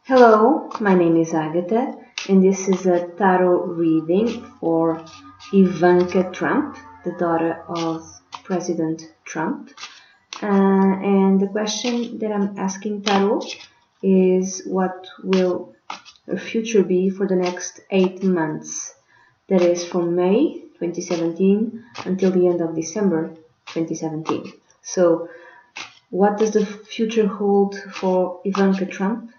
Hello, my name is Agatha, and this is a tarot reading for Ivanka Trump, the daughter of President Trump. And the question that I'm asking tarot is, what will her future be for the next 8 months? That is from May 2017 until the end of December 2017. So, what does the future hold for Ivanka Trump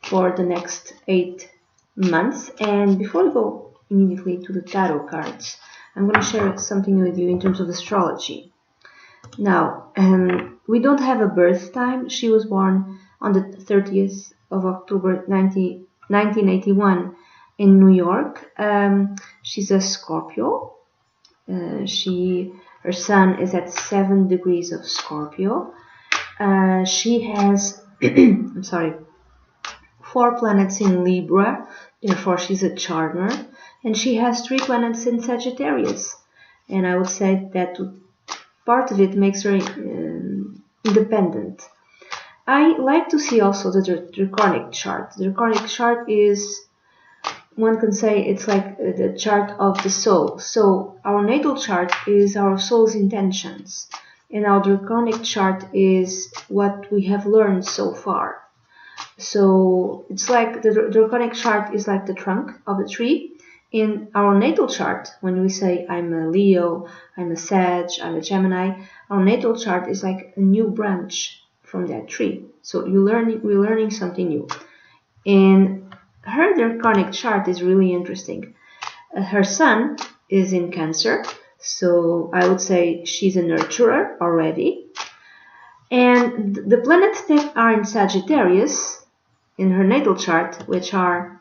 for the next 8 months? And before we go immediately to the tarot cards, I'm going to share something with you in terms of astrology. Now, we don't have a birth time. She was born on the 30th of October 1981 in New York. She's a Scorpio. Her sun is at 7 degrees of Scorpio. She has, I'm sorry, 4 planets in Libra, therefore she's a charmer, and she has 3 planets in Sagittarius. And I would say that part of it makes her independent. I like to see also the draconic chart. The draconic chart is, one can say, it's like the chart of the soul. So our natal chart is our soul's intentions, and our draconic chart is what we have learned so far. So it's like the draconic chart is like the trunk of the tree. In our natal chart, when we say I'm a Leo, I'm a Sag, I'm a Gemini, our natal chart is like a new branch from that tree. So we're learning something new. And her draconic chart is really interesting. Her sun is in Cancer, so I would say she's a nurturer already. And the planets that are in Sagittarius in her natal chart, which are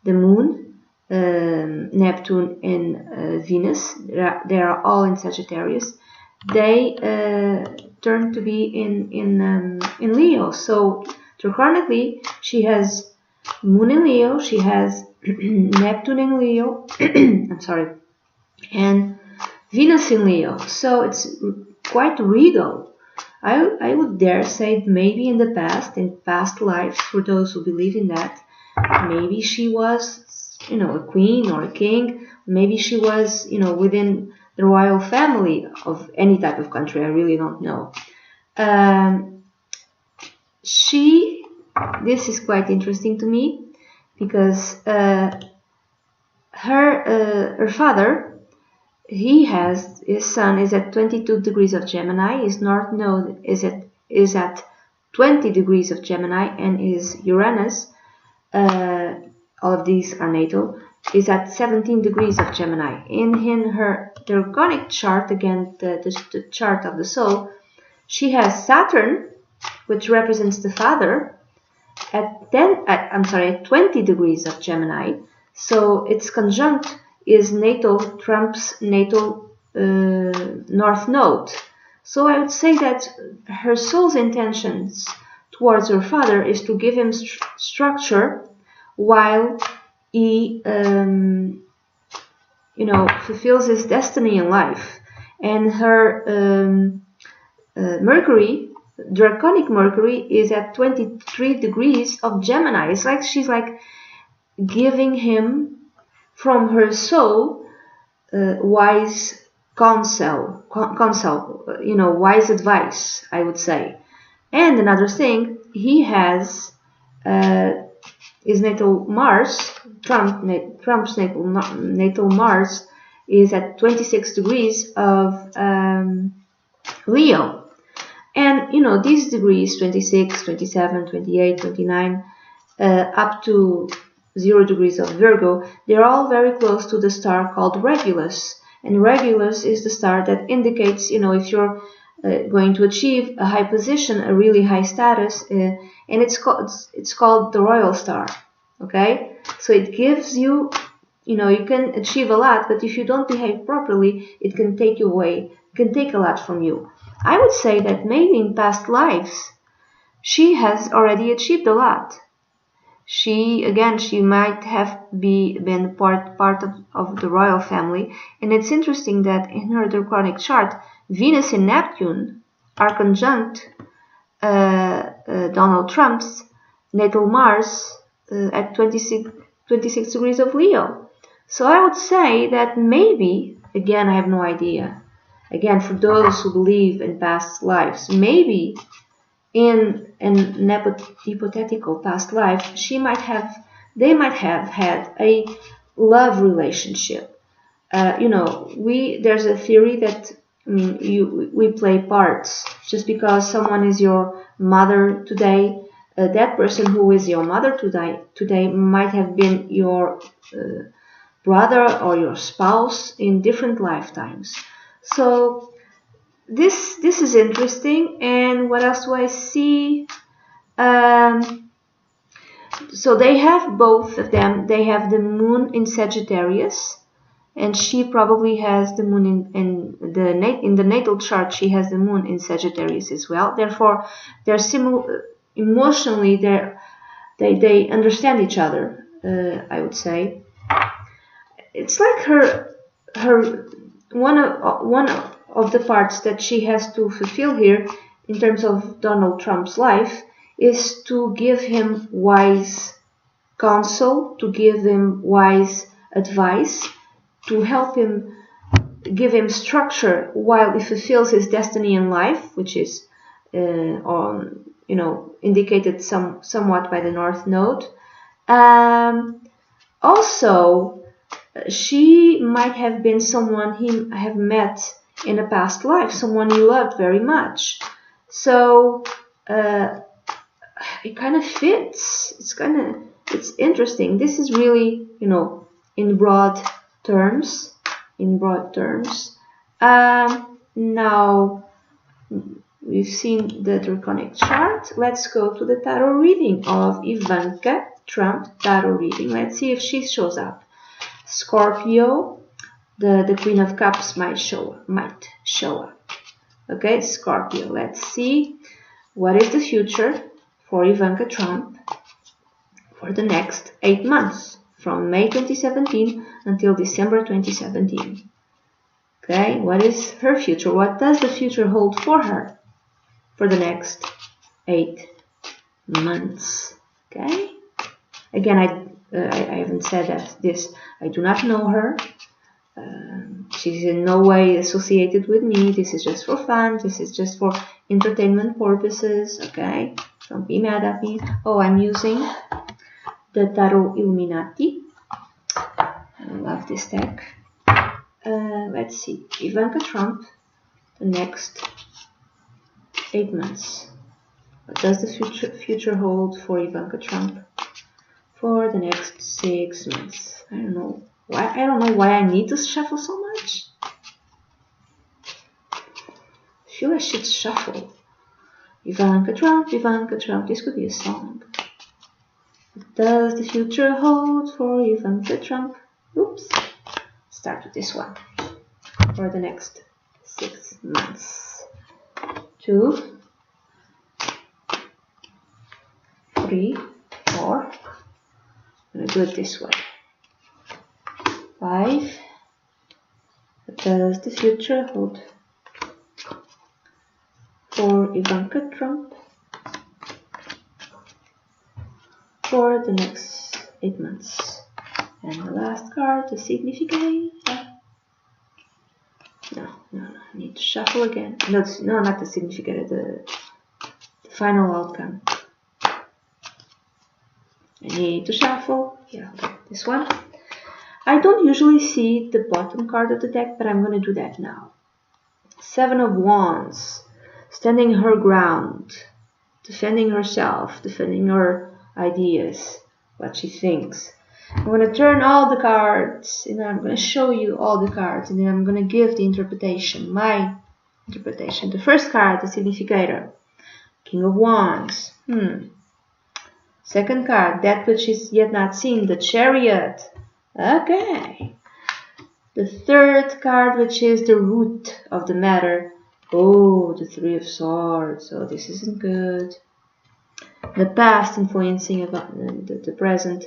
the Moon, Neptune, and Venus, they are all in Sagittarius. They turn to be in Leo. So draconically, she has Moon in Leo, she has Neptune in Leo, I'm sorry, and Venus in Leo. So it's quite regal. I would dare say maybe in the past, in past lives, for those who believe in that, maybe she was, a queen or a king. Maybe she was, within the royal family of any type of country. I really don't know. This is quite interesting to me because her father, his sun is at 22 degrees of Gemini, his north node is at 20 degrees of Gemini, and his Uranus, all of these are natal, is at 17 degrees of Gemini. In her draconic chart, again the chart of the soul, she has Saturn, which represents the father, at 20 degrees of Gemini. So its conjunct is Trump's natal north node. So I would say that her soul's intentions towards her father is to give him structure while he fulfills his destiny in life. And her Mercury, draconic Mercury, is at 23 degrees of Gemini. It's like she's like giving him from her soul wise counsel, wise advice, I would say. And another thing, he has his natal Mars, Trump's natal Mars is at 26 degrees of Leo. And these degrees, 26, 27, 28, 29, up to 0 degrees of Virgo, they're all very close to the star called Regulus. And Regulus is the star that indicates, if you're going to achieve a high position, a really high status, and it's called the royal star. Okay, so it gives you, you can achieve a lot, but if you don't behave properly, it can take you away. It can take a lot from you. I would say that maybe in past lives, she has already achieved a lot. She might have been part of the royal family. And it's interesting that in her draconic chart, Venus and Neptune are conjunct Donald Trump's natal Mars at 26 degrees of Leo. So I would say that maybe, again, I have no idea. Again, for those who believe in past lives, maybe in an hypothetical past life, they might have had a love relationship. There's a theory that we play parts. Just because someone is your mother today, that person who is your mother today might have been your brother or your spouse in different lifetimes. So this is interesting. And what else do I see? So they have, both of them, they have the moon in Sagittarius, and she probably has the moon in the natal chart. She has the moon in Sagittarius as well. Therefore, they're emotionally, they understand each other. I would say it's like her one of the parts that she has to fulfill here in terms of Donald Trump's life is to give him wise counsel, to give him wise advice, to help him, give him structure while he fulfills his destiny in life, which is indicated somewhat by the North Node. Also, she might have been someone he have met in a past life, someone he loved very much. So it kind of fits. It's interesting. This is really, in broad terms. Now we've seen the draconic chart. Let's go to the tarot reading of Ivanka Trump tarot reading. Let's see if she shows up. Scorpio, the Queen of Cups might show up. Okay, Scorpio. Let's see what is the future for Ivanka Trump for the next 8 months, from May 2017 until December 2017. Okay, what is her future? What does the future hold for her for the next 8 months? Okay. Again, I haven't said that I do not know her. She's in no way associated with me. This is just for fun. This is just for entertainment purposes. Okay, don't be mad at me. Oh, I'm using the Tarot Illuminati. I love this deck. Let's see, Ivanka Trump, the next 8 months. What does the future hold for Ivanka Trump for the next 6 months? I don't know why I need to shuffle so much. I feel I should shuffle. Ivanka Trump, this could be a song. What does the future hold for Ivanka Trump? Oops. Start with this one for the next 6 months. 2, 3, 4. I'm going to do it this way. 5. What does the future hold for Ivanka Trump for the next 8 months? And the last card, the significator. No, I need to shuffle again. No, not the significator, the final outcome. I need to shuffle. Yeah, okay, this one. I don't usually see the bottom card of the deck, but I'm going to do that now. 7 of Wands, standing her ground, defending herself, defending her ideas, what she thinks. I'm going to turn all the cards, and then I'm going to show you all the cards, and then I'm going to give the interpretation, my interpretation. The first card, the significator, King of Wands. Second card, that which is yet not seen, the Chariot. Okay. The third card, which is the root of the matter. Oh, the Three of Swords. Oh, this isn't good. The past influencing about the present.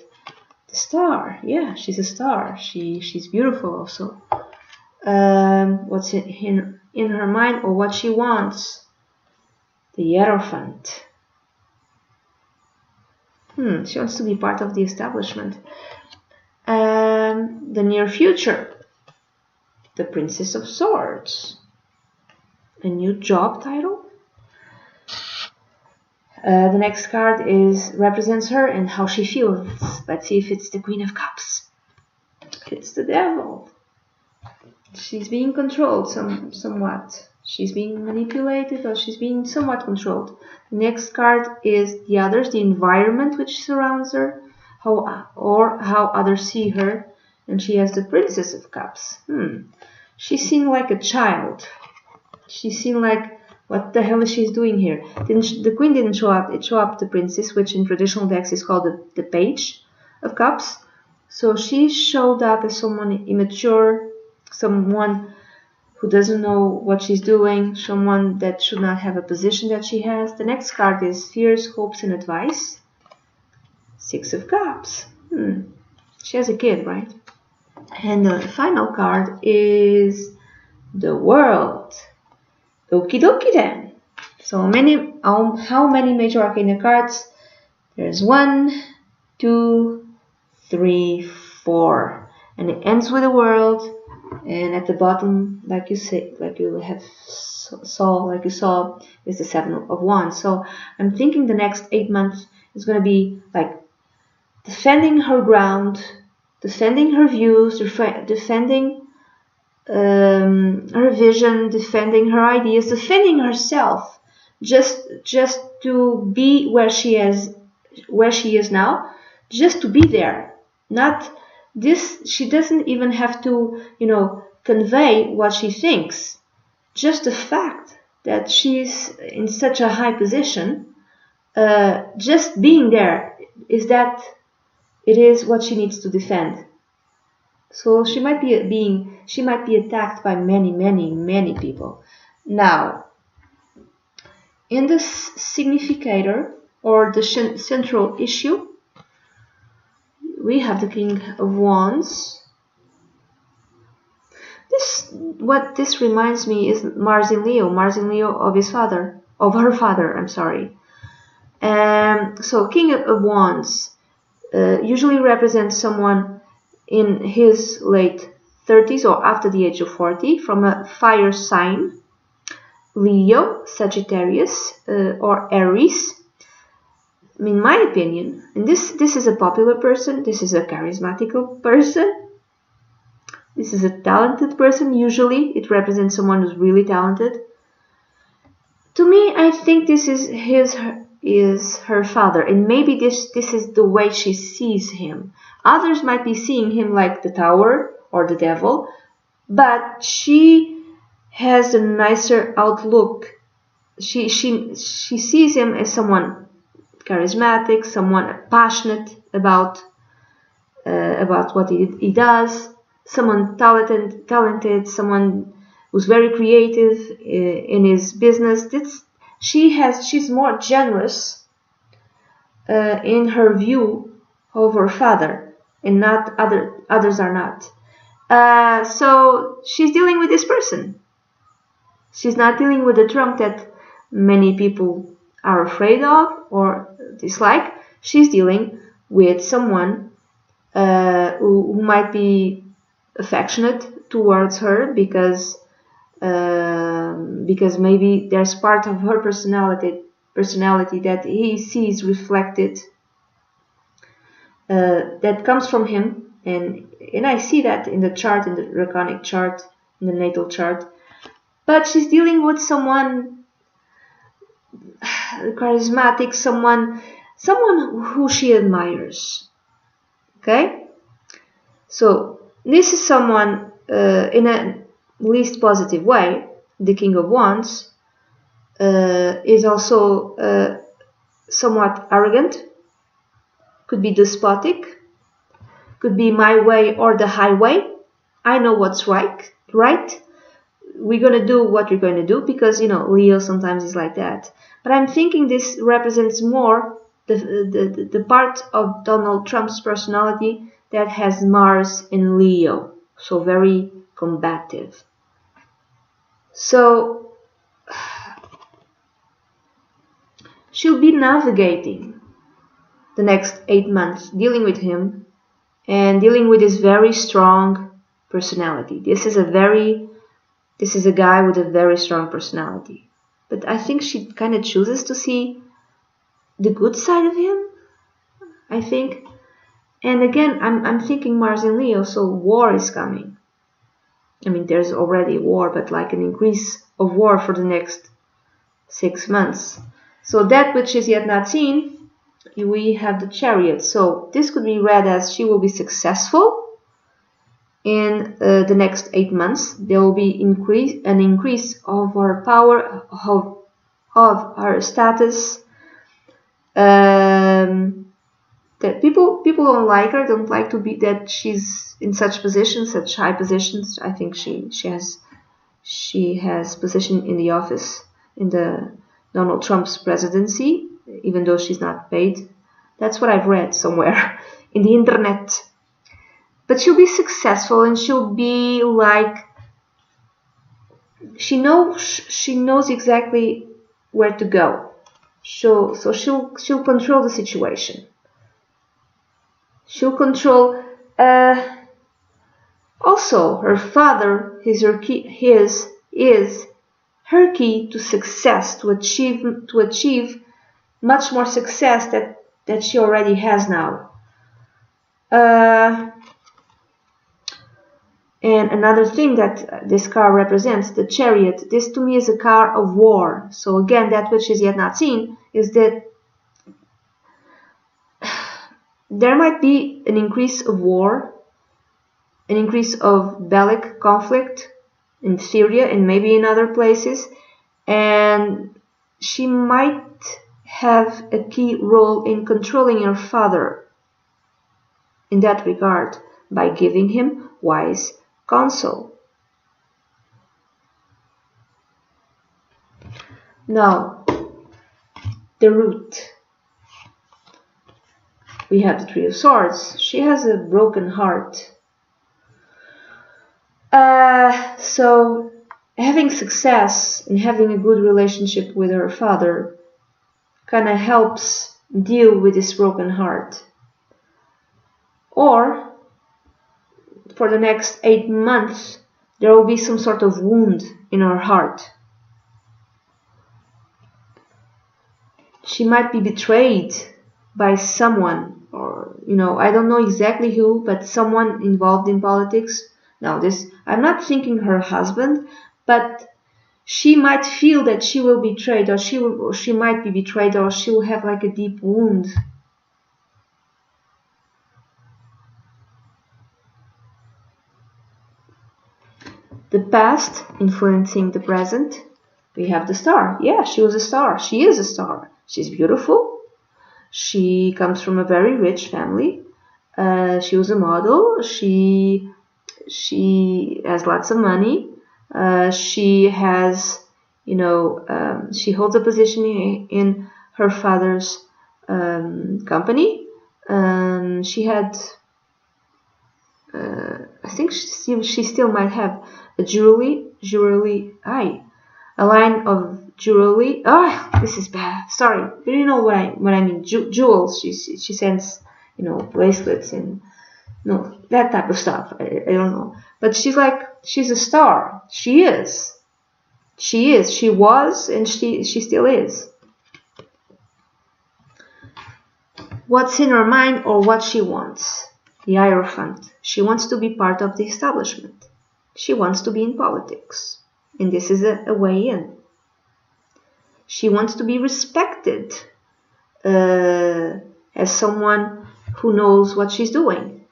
The Star. Yeah, she's a star. She's beautiful also. What's in her mind or what she wants? The Hierophant. She wants to be part of the establishment. The near future. The Princess of Swords. A new job title. The next card represents her and how she feels. Let's see if it's the Queen of Cups. It's the Devil. She's being controlled somewhat. She's being manipulated, or she's being somewhat controlled. The next card is the others, the environment which surrounds her, how others see her. And she has the Princess of Cups. She's seen like a child. She's seen like, what the hell is she doing here? The Queen didn't show up. It showed up the Princess, which in traditional decks is called the Page of Cups. So she showed up as someone immature, someone who doesn't know what she's doing, someone that should not have a position that she has. The next card is Fears, Hopes, and Advice. Six of Cups. She has a kid, right? And the final card is the World. Okie dokie then. So how many Major Arcana cards? There's 1, 2, 3, 4. And it ends with the World. And at the bottom, like you saw, is the 7 of Wands. So I'm thinking the next 8 months is going to be like defending her ground, defending her views, defending her vision, defending her ideas, defending herself, just to be where she is now, just to be there. Not this. She doesn't even have to, convey what she thinks. Just the fact that she's in such a high position, just being there is what she needs to defend. So she might be attacked by many people. Now, in the significator or the central issue, we have the King of Wands. What this reminds me is Mars in Leo of her father. I'm sorry. So King of Wands usually represents someone in his late 30s or after the age of 40 from a fire sign, Leo, Sagittarius, or Aries. In my opinion, and this is a popular person, this is a charismatic person, this is a talented person. Usually it represents someone who's really talented. To me, I think this is her father, and maybe this is the way she sees him. Others might be seeing him like the Tower or the Devil, but she has a nicer outlook. She sees him as someone charismatic, someone passionate about what he does, someone talented, someone who's very creative in his business. She's more generous in her view of her father, and not others are not. So she's dealing with this person. She's not dealing with the Trump that many people are afraid of or dislike. She's dealing with someone who might be affectionate towards her because maybe there's part of her personality that he sees reflected that comes from him, and I see that in the chart, in the Draconic chart, in the natal chart. But she's dealing with someone charismatic, someone who she admires. Okay, so this is someone in a least positive way. The King of Wands is also somewhat arrogant, could be despotic, could be my way or the highway. I know what's right. We're going to do what we're going to do because, Leo sometimes is like that. But I'm thinking this represents more the part of Donald Trump's personality that has Mars in Leo. So very combative. So she'll be navigating the next 8 months dealing with him and dealing with this very strong personality. This is a guy with a very strong personality. But I think she kind of chooses to see the good side of him, I think. And again, I'm thinking Mars in Leo, so war is coming. I mean, there's already war, but like an increase of war for the next 6 months. So that which is yet not seen, we have the Chariot. So this could be read as she will be successful in the next 8 months. There will be an increase of her power, of her status. That people don't like her, don't like to be that she's in such positions, such high positions. I think she has position in the office in the Donald Trump's presidency, even though she's not paid. That's what I've read somewhere in the internet. But she'll be successful, and she'll be like, she knows exactly where to go. She'll control the situation. She'll control. Also, her father is her key to success, to achieve much more success that she already has now. And another thing that this car represents, the Chariot, this to me is a car of war. So again, that which is yet not seen is that there might be an increase of war, an increase of bellic conflict in Syria and maybe in other places, and she might have a key role in controlling her father in that regard by giving him wise counsel. Now, the root. We have the Three of Swords. She has a broken heart. So having success and having a good relationship with her father kind of helps deal with this broken heart. Or for the next 8 months, there will be some sort of wound in her heart. She might be betrayed by someone, or I don't know exactly who, but someone involved in politics. Now I'm not thinking her husband, but she might feel that she will be betrayed, or she might be betrayed, or she will have like a deep wound. The past influencing the present. We have the star. Yeah, she was a star. She is a star. She's beautiful. She comes from a very rich family. She was a model. She has lots of money. She has, she holds a position in her father's company. She had, I think she still might have a a line of jewelry. This is bad. Sorry, but you know what I mean. Jewels. She sends, bracelets and that type of stuff. I don't know. But she's a star. She is. She was, and she still is. What's in her mind, or what she wants? The Hierophant. She wants to be part of the establishment. She wants to be in politics. And this is a way in. She wants to be respected as someone who knows what she's doing.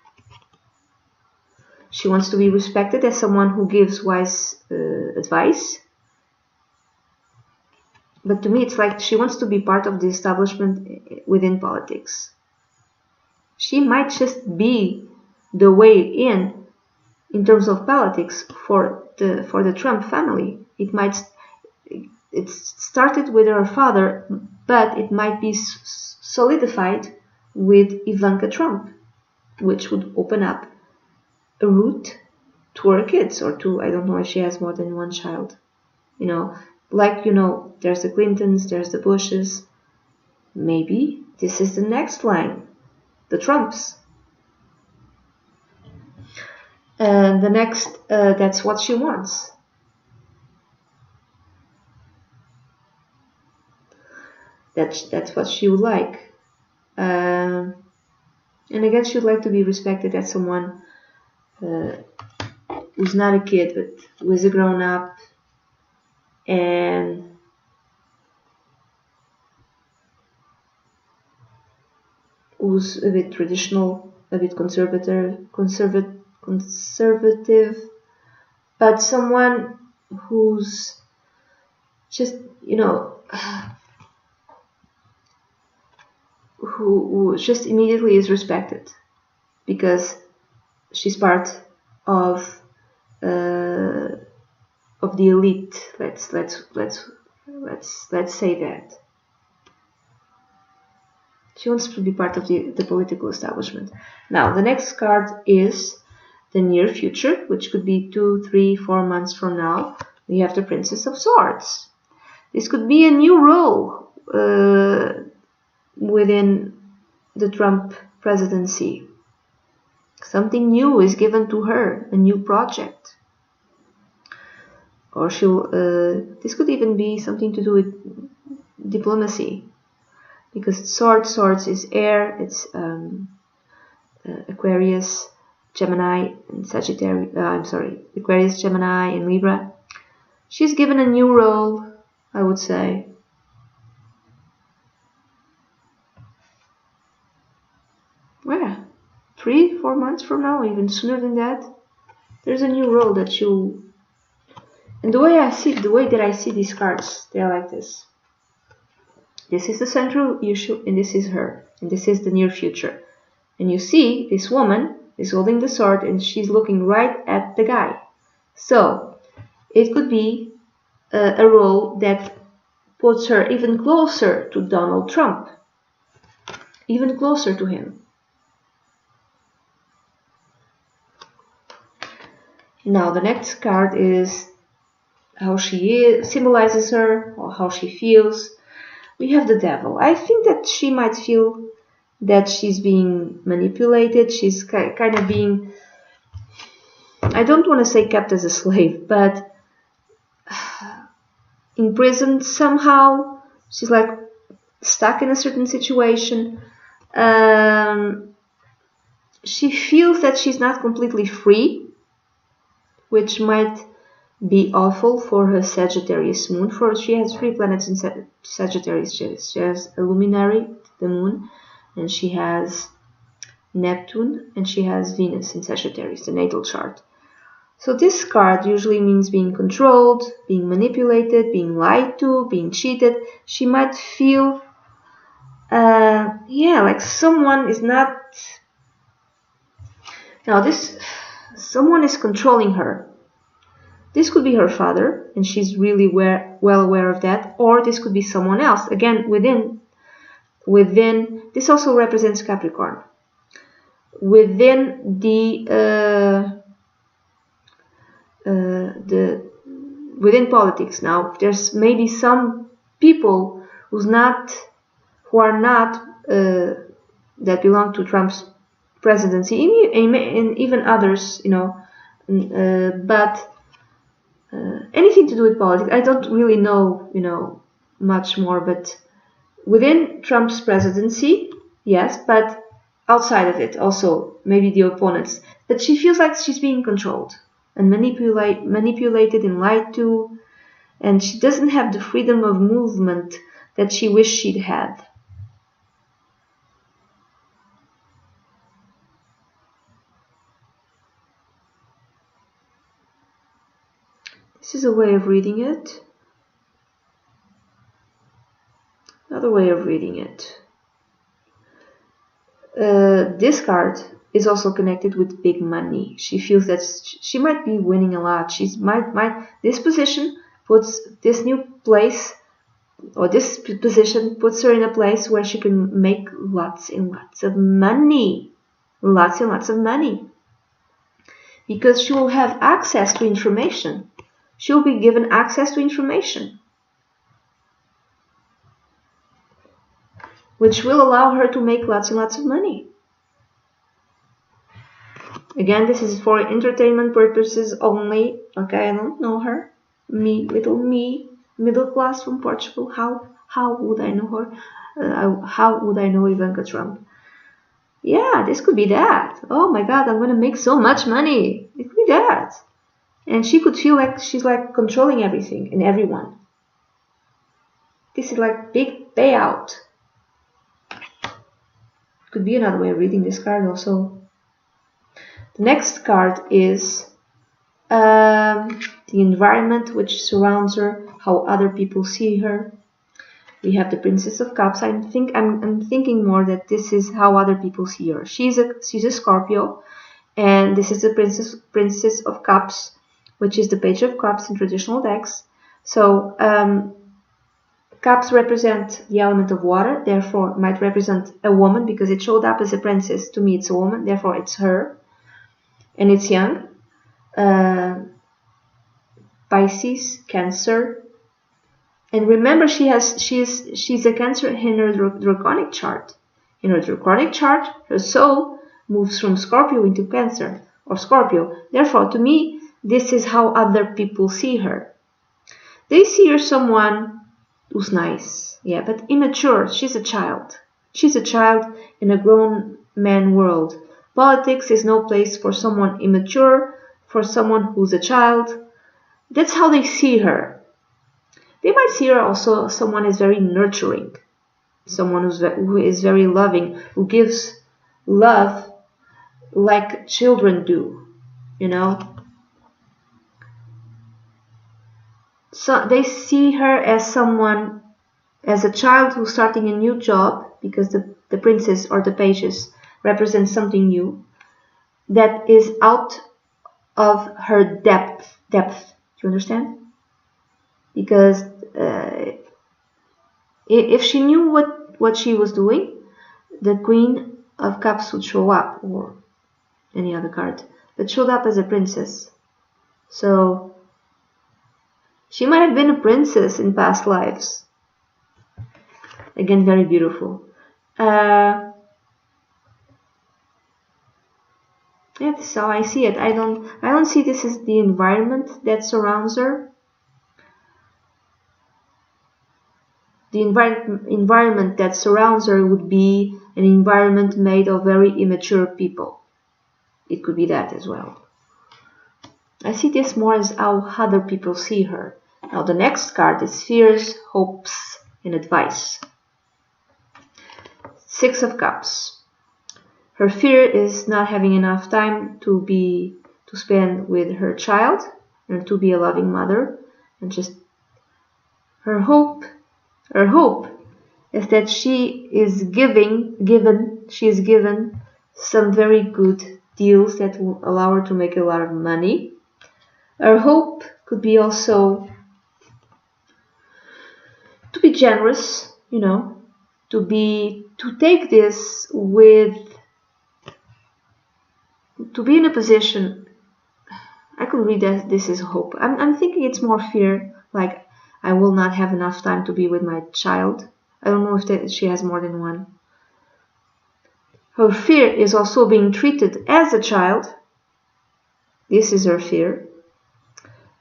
She wants to be respected as someone who gives wise advice. But to me, it's like she wants to be part of the establishment within politics. She might just be the way in terms of politics for the Trump family. It started with her father, but it might be solidified with Ivanka Trump, which would open up a route to her kids, or to, I don't know if she has more than one child. There's the Clintons, there's the Bushes. Maybe This is the next line, the Trumps. And the next, that's what she wants. That's what she would like. And again, she would like to be respected as someone who's not a kid, but who is a grown-up, and who's a bit traditional, a bit conservative, but someone who's just, who just immediately is respected because she's part of the elite. Let's say that. She wants to be part of the political establishment. Now, the next card is the near future, which could be 2, 3, 4 months from now. We have the Princess of Swords. This could be a new role within the Trump presidency. Something new is given to her, a new project. Or this could even be something to do with diplomacy. Because swords is air, it's Aquarius, Gemini, and Sagittarius. Aquarius, Gemini, and Libra. She's given a new role, I would say. Where? 3, 4 months from now, even sooner than that. There's a new role that you. And the way that I see these cards, they're like this. This is the central issue, and this is her, and this is the near future. And you see, this woman is holding the sword, and she's looking right at the guy. So, it could be a role that puts her even closer to Donald Trump. Even closer to him. Now, the next card is how she is, symbolizes her, or how she feels. We have the Devil. I think that she might feel that she's being manipulated. She's kind of being, I don't want to say kept as a slave, but imprisoned somehow. She's like stuck in a certain situation. She feels that she's not completely free, which might be awful for her Sagittarius moon. For she has 3 planets in Sagittarius. She has a luminary, the moon, and she has Neptune, and she has Venus in Sagittarius, the natal chart. So this card usually means being controlled, being manipulated, being lied to, being cheated. She might feel, like someone is not. Now someone is controlling her. This could be her father, and she's really well aware of that, or this could be someone else. Again, within this also represents Capricorn. Within within politics. Now, there's maybe some people who are not that belong to Trump's presidency, and even others, but. Anything to do with politics, I don't really know, much more, but within Trump's presidency, yes, but outside of it, also, maybe the opponents. But she feels like she's being controlled and manipulated and lied to, and she doesn't have the freedom of movement that she wished she'd had. This is a way of reading it. Another way of reading it. This card is also connected with big money. She feels that she might be winning a lot. This position puts this new place, or this position puts her in a place where she can make lots and lots of money. Lots and lots of money. Because she will have access to information. She'll be given access to information. which will allow her to make lots and lots of money. Again, this is for entertainment purposes only. Okay, I don't know her. Little me, middle class from Portugal. How would I know her? How would I know Ivanka Trump? Yeah, this could be that. Oh my God, I'm gonna make so much money. It could be that. And she could feel like she's like controlling everything and everyone. This is like big payout. Could be another way of reading this card also. The next card is the environment which surrounds her, how other people see her. We have the Princess of Cups. I'm thinking more that this is how other people see her. She's a Scorpio, and this is the Princess of Cups, which is the Page of Cups in traditional decks. So cups represent the element of water, therefore might represent a woman because it showed up as a princess. To me, it's a woman, therefore it's her, and it's young. Pisces, Cancer. And remember, she's a Cancer in her draconic chart. In her draconic chart, her soul moves from Scorpio into Cancer, or Scorpio. Therefore, to me, this is how other people see her. They see her someone who's nice, yeah, but immature. She's a child. She's a child in a grown man world. Politics is no place for someone immature, for someone who's a child. That's how they see her. They might see her also as someone who is very nurturing, someone who is very loving, who gives love like children do, you know. So they see her as someone, as a child who's starting a new job, because the princess or the pages represent something new that is out of her depth. Do you understand? Because if she knew what she was doing, the Queen of Cups would show up, or any other card, but showed up as a princess. So she might have been a princess in past lives. Again, very beautiful. Yeah, that's how I see it. I don't see this as the environment that surrounds her. The environment that surrounds her would be an environment made of very immature people. It could be that as well. I see this more as how other people see her. Now the next card is Fears, Hopes, and Advice. Six of Cups. Her fear is not having enough time to spend with her child and to be a loving mother, and just her hope is that she is given some very good deals that will allow her to make a lot of money. Her hope could be also to be generous, you know, to take this to be in a position. I could read that this is hope. I'm thinking it's more fear, like I will not have enough time to be with my child. I don't know if she has more than one. Her fear is also being treated as a child. This is her fear.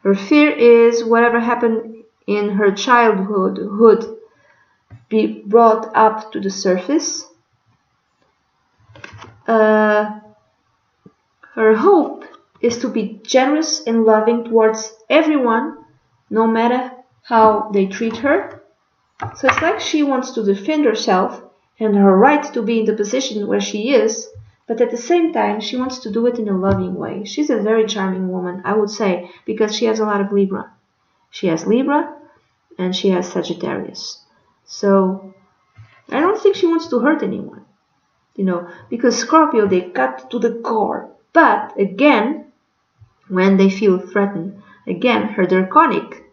Her fear is whatever happened in her childhood would be brought up to the surface. Her hope is to be generous and loving towards everyone, no matter how they treat her. So it's like she wants to defend herself and her right to be in the position where she is, but at the same time she wants to do it in a loving way. She's a very charming woman, I would say, because she has a lot of Libra. She has Libra and she has Sagittarius. So I don't think she wants to hurt anyone, you know, because Scorpio, they cut to the core. But again, when they feel threatened, again, her draconic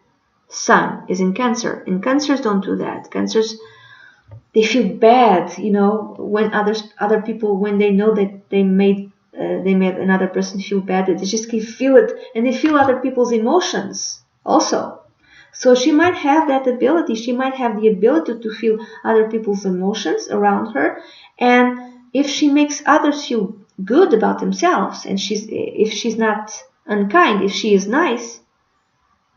sun is in Cancer, and Cancers don't do that. Cancers, they feel bad, you know, when other people, when they know that they made another person feel bad, they just can feel it, and they feel other people's emotions also. So she might have that ability. She might have the ability to feel other people's emotions around her. And if she makes others feel good about themselves, and if she's not unkind, if she is nice,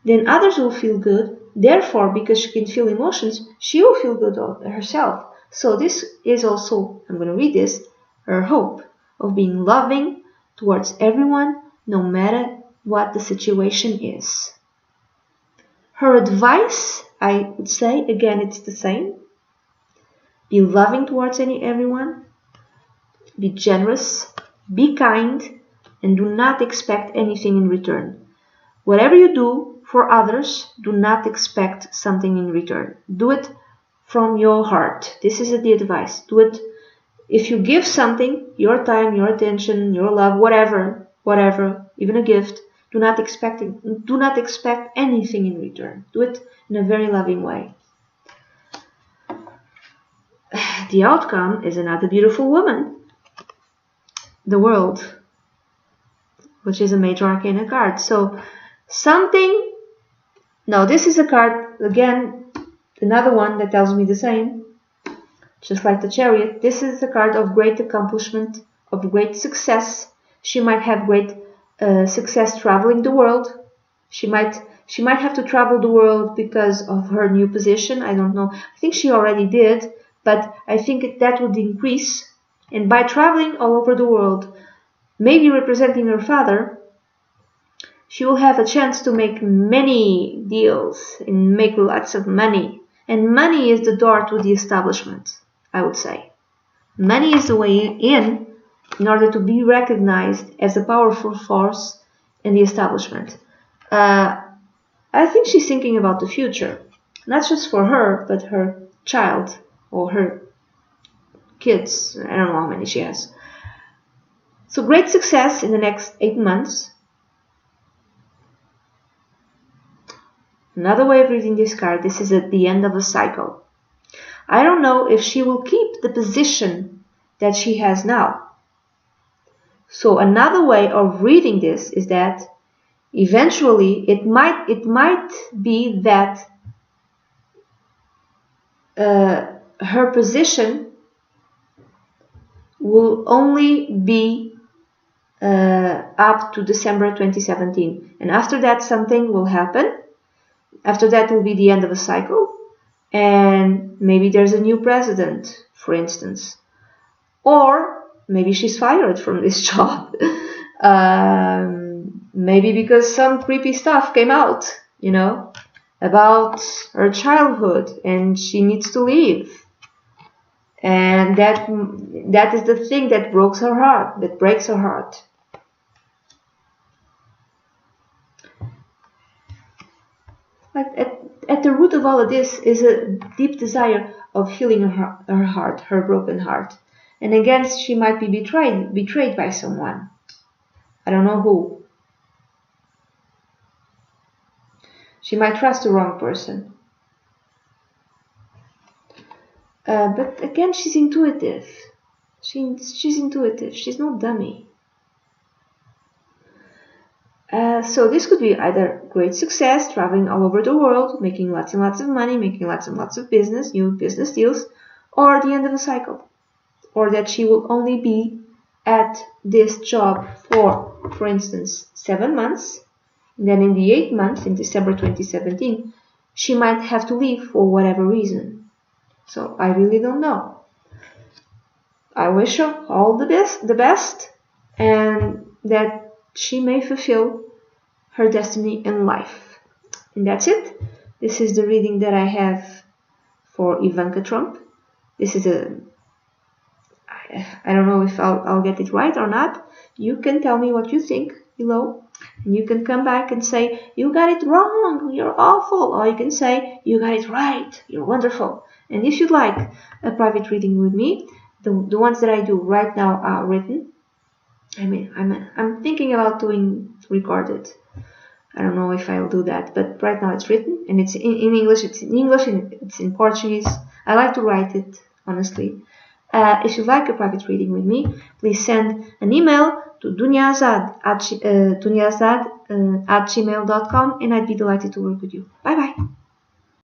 then others will feel good. Therefore, because she can feel emotions, she will feel good herself. So this is also, I'm going to read this, her hope of being loving towards everyone, no matter what the situation is. Her advice, I would say, again, it's the same. Be loving towards everyone. Be generous. Be kind. And do not expect anything in return. Whatever you do for others, do not expect something in return. Do it from your heart. This is the advice. Do it. If you give something, your time, your attention, your love, whatever, even a gift, do not expect anything in return. Do it in a very loving way. The outcome is another beautiful woman. The World, which is a major arcana card. So something. Now this is a card, again, another one that tells me the same. Just like the Chariot, this is a card of great accomplishment, of great success. She might have great success traveling the world. She might have to travel the world because of her new position. I don't know. I think she already did, but I think that would increase. And by traveling all over the world, maybe representing her father, she will have a chance to make many deals and make lots of money. And money is the door to the establishment, I would say. Money is the way in order to be recognized as a powerful force in the establishment. I think she's thinking about the future, not just for her, but her child or her kids. I don't know how many she has. So great success in the next 8 months. Another way of reading this card, this is at the end of a cycle. I don't know if she will keep the position that she has now. So another way of reading this is that eventually it might be that her position will only be up to December 2017, and after that something will happen. After that will be the end of a cycle, and maybe there's a new president, for instance, or maybe she's fired from this job. Maybe because some creepy stuff came out, about her childhood, and she needs to leave. And that is the thing that breaks her heart. At the root of all of this is a deep desire of healing her heart, her broken heart. And again, she might be betrayed by someone. I don't know who. She might trust the wrong person. But again, she's intuitive. She's intuitive. She's no dummy. So this could be either great success, traveling all over the world, making lots and lots of money, making lots and lots of business, new business deals, or the end of a cycle. Or that she will only be at this job for instance, 7 months. And then in the 8th month, in December 2017, she might have to leave for whatever reason. So I really don't know. I wish her all the best, and that she may fulfill her destiny in life. And that's it. This is the reading that I have for Ivanka Trump. This is I don't know if I'll get it right or not. You can tell me what you think below. And you can come back and say, you got it wrong, you're awful. Or you can say, you got it right, you're wonderful. And if you'd like a private reading with me, the ones that I do right now are written. I mean, I'm thinking about doing recorded. I don't know if I'll do that, but right now it's written, and it's in English. It's in English, and it's in Portuguese. I like to write it, honestly. If you'd like a private reading with me, please send an email to dunyazade at gmail.com, and I'd be delighted to work with you. Bye bye.